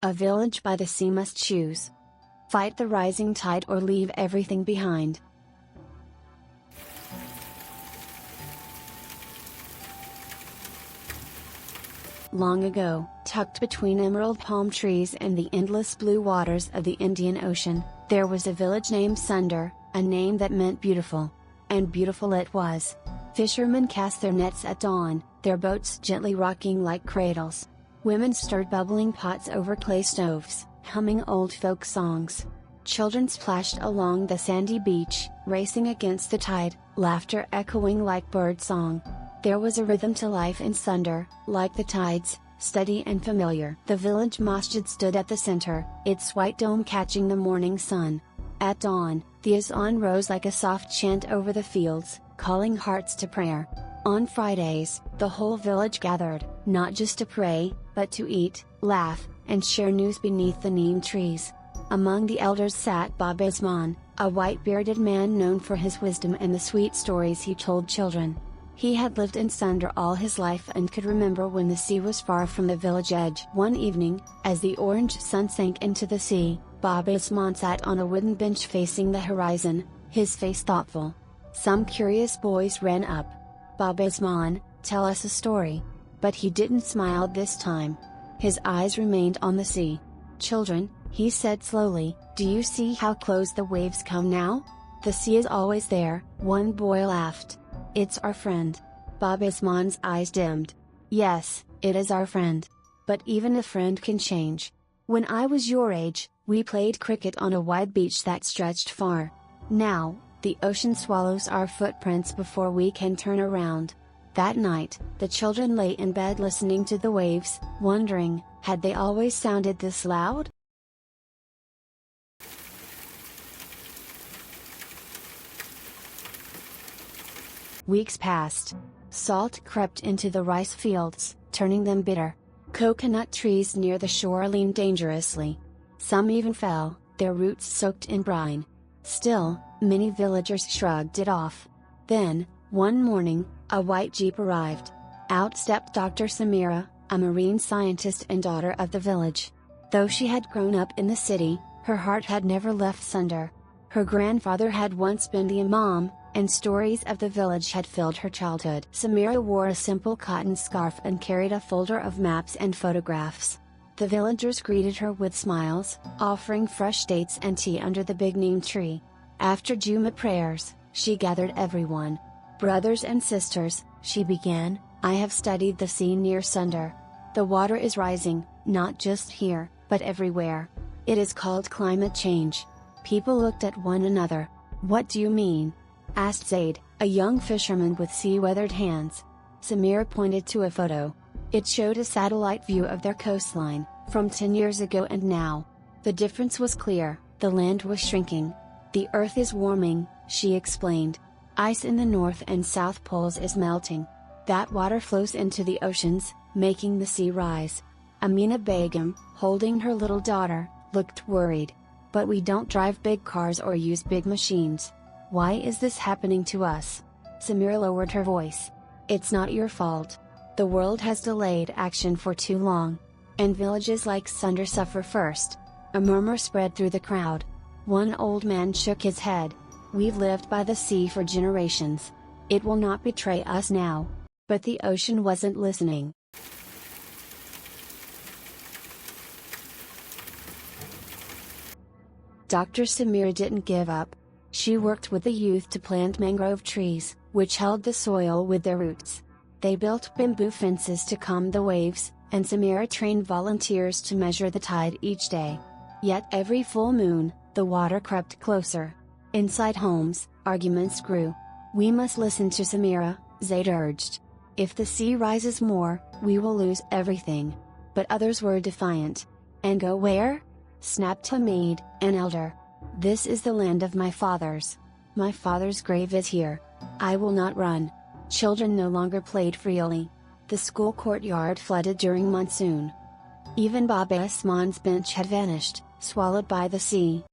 A village by the sea must choose. Fight the rising tide or leave everything behind. Long ago, tucked between emerald palm trees and the endless blue waters of the Indian Ocean, there was a village named Sundar, a name that meant beautiful. And beautiful it was. Fishermen cast their nets at dawn, their boats gently rocking like cradles. Women stirred bubbling pots over clay stoves, humming old folk songs. Children splashed along the sandy beach, racing against the tide, laughter echoing like bird song. There was a rhythm to life in Sundar, like the tides, steady and familiar. The village masjid stood at the center, its white dome catching the morning sun. At dawn, the azan rose like a soft chant over the fields, calling hearts to prayer. On Fridays, the whole village gathered, not just to pray, but to eat, laugh, and share news beneath the neem trees. Among the elders sat Baba Isman, a white-bearded man known for his wisdom and the sweet stories he told children. He had lived in Sundar all his life and could remember when the sea was far from the village edge. One evening, as the orange sun sank into the sea, Baba Isman sat on a wooden bench facing the horizon, his face thoughtful. Some curious boys ran up. "Baba Isman, tell us a story." But he didn't smile this time. His eyes remained on the sea. "Children," he said slowly, "do you see how close the waves come now? The sea is always there." One boy laughed. "It's our friend." Baba Isman's eyes dimmed. "Yes, it is our friend. But even a friend can change. When I was your age, we played cricket on a wide beach that stretched far. Now, the ocean swallows our footprints before we can turn around." That night, the children lay in bed listening to the waves, wondering, had they always sounded this loud? Weeks passed. Salt crept into the rice fields, turning them bitter. Coconut trees near the shore leaned dangerously. Some even fell, their roots soaked in brine. Still, many villagers shrugged it off. Then, one morning, a white jeep arrived. Out stepped Dr. Samira, a marine scientist and daughter of the village. Though she had grown up in the city, her heart had never left Sundar. Her grandfather had once been the imam, and stories of the village had filled her childhood. Samira wore a simple cotton scarf and carried a folder of maps and photographs. The villagers greeted her with smiles, offering fresh dates and tea under the big neem tree. After Juma prayers, she gathered everyone. "Brothers and sisters," she began, "I have studied the sea near Sundar. The water is rising, not just here, but everywhere. It is called climate change." People looked at one another. "What do you mean?" asked Zaid, a young fisherman with sea-weathered hands. Samira pointed to a photo. It showed a satellite view of their coastline, from 10 years ago and now. The difference was clear, the land was shrinking. "The earth is warming," she explained. "Ice in the north and south poles is melting. That water flows into the oceans, making the sea rise." Amina Begum, holding her little daughter, looked worried. "But we don't drive big cars or use big machines. Why is this happening to us?" Samira lowered her voice. "It's not your fault. The world has delayed action for too long. And villages like Sundar suffer first." A murmur spread through the crowd. One old man shook his head. "We've lived by the sea for generations. It will not betray us now." But the ocean wasn't listening. Dr. Samira didn't give up. She worked with the youth to plant mangrove trees, which held the soil with their roots. They built bamboo fences to calm the waves, and Samira trained volunteers to measure the tide each day. Yet every full moon, the water crept closer. Inside homes, arguments grew. "We must listen to Samira," Zaid urged. "If the sea rises more, we will lose everything." But others were defiant. "And go where?" snapped Hamid, an elder. "This is the land of my fathers. My father's grave is here. I will not run." Children no longer played freely. The school courtyard flooded during monsoon. Even Baba Isman's bench had vanished, swallowed by the sea.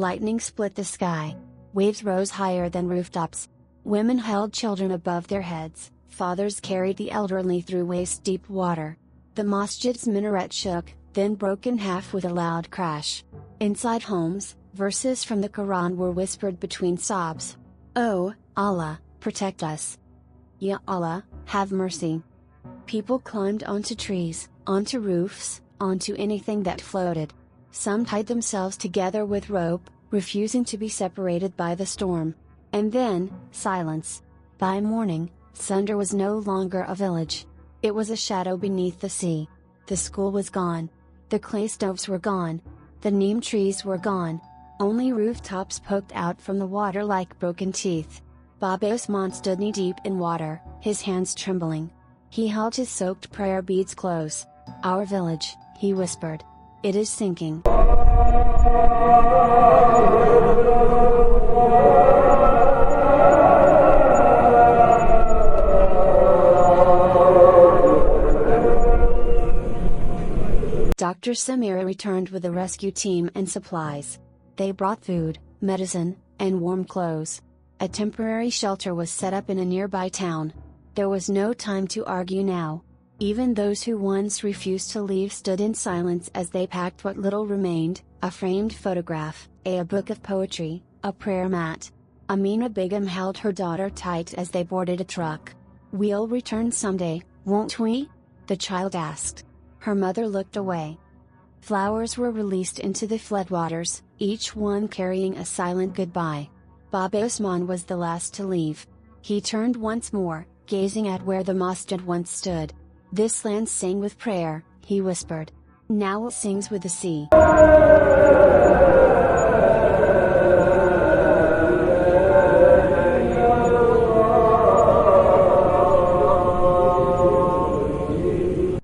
Lightning split the sky. Waves rose higher than rooftops. Women held children above their heads, fathers carried the elderly through waist-deep water. The masjid's minaret shook, then broke in half with a loud crash. Inside homes, verses from the Quran were whispered between sobs. "Oh, Allah, protect us. Ya Allah, have mercy." People climbed onto trees, onto roofs, onto anything that floated. Some tied themselves together with rope, refusing to be separated by the storm. And then, silence. By morning, Sunder was no longer a village. It was a shadow beneath the sea. The school was gone. The clay stoves were gone. The neem trees were gone. Only rooftops poked out from the water like broken teeth. Baba Usman stood knee-deep in water, his hands trembling. He held his soaked prayer beads close. "Our village," he whispered. "It is sinking." Dr. Samira returned with a rescue team and supplies. They brought food, medicine, and warm clothes. A temporary shelter was set up in a nearby town. There was no time to argue now. Even those who once refused to leave stood in silence as they packed what little remained: a framed photograph, a book of poetry, a prayer mat. Amina Begum held her daughter tight as they boarded a truck. "We'll return someday, won't we?" the child asked. Her mother looked away. Flowers were released into the floodwaters, each one carrying a silent goodbye. Baba Usman was the last to leave. He turned once more, gazing at where the masjid once stood. "This land sang with prayer," he whispered. "Now it sings with the sea."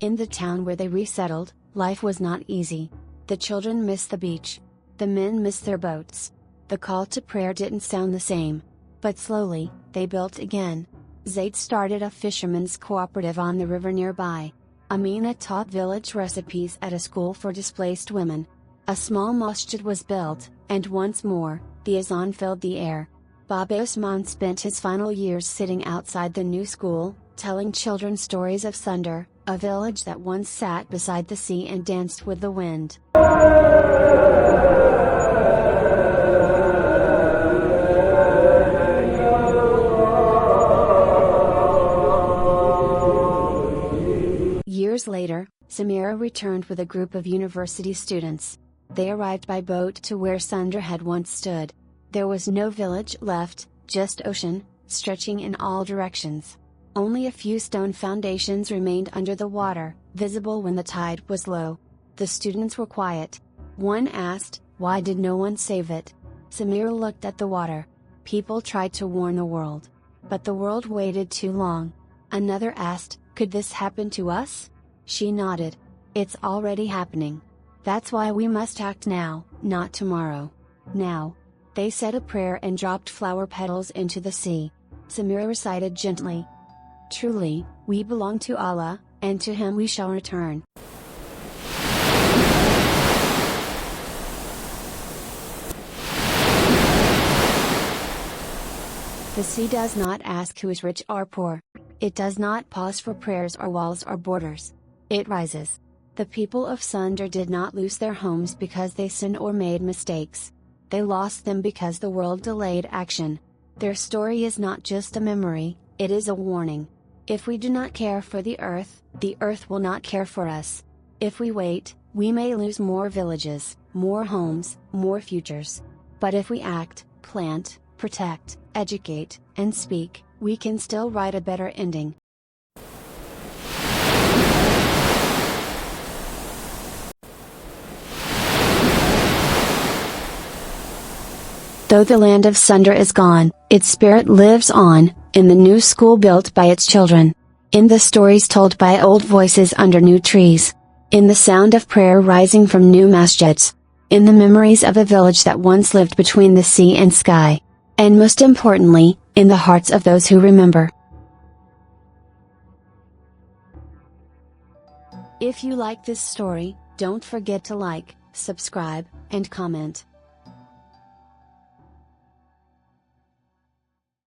In the town where they resettled, life was not easy. The children missed the beach. The men missed their boats. The call to prayer didn't sound the same. But slowly, they built again. Zaid started a fishermen's cooperative on the river nearby. Amina taught village recipes at a school for displaced women. A small masjid was built, and once more, the azan filled the air. Baba Usman spent his final years sitting outside the new school, telling children stories of Sunder, a village that once sat beside the sea and danced with the wind. Years later, Samira returned with a group of university students. They arrived by boat to where Sunder had once stood. There was no village left, just ocean, stretching in all directions. Only a few stone foundations remained under the water, visible when the tide was low. The students were quiet. One asked, "Why did no one save it?" Samira looked at the water. "People tried to warn the world. But the world waited too long." Another asked, "Could this happen to us?" She nodded. "It's already happening. That's why we must act now, not tomorrow. Now." They said a prayer and dropped flower petals into the sea. Samira recited gently, "Truly, we belong to Allah, and to Him we shall return." The sea does not ask who is rich or poor. It does not pause for prayers or walls or borders. It rises. The people of Sunder did not lose their homes because they sinned or made mistakes. They lost them because the world delayed action. Their story is not just a memory, it is a warning. If we do not care for the earth will not care for us. If we wait, we may lose more villages, more homes, more futures. But if we act, plant, protect, educate, and speak, we can still write a better ending. Though the land of Sunder is gone, its spirit lives on, in the new school built by its children. In the stories told by old voices under new trees. In the sound of prayer rising from new masjids. In the memories of a village that once lived between the sea and sky. And most importantly, in the hearts of those who remember. If you like this story, don't forget to like, subscribe, and comment.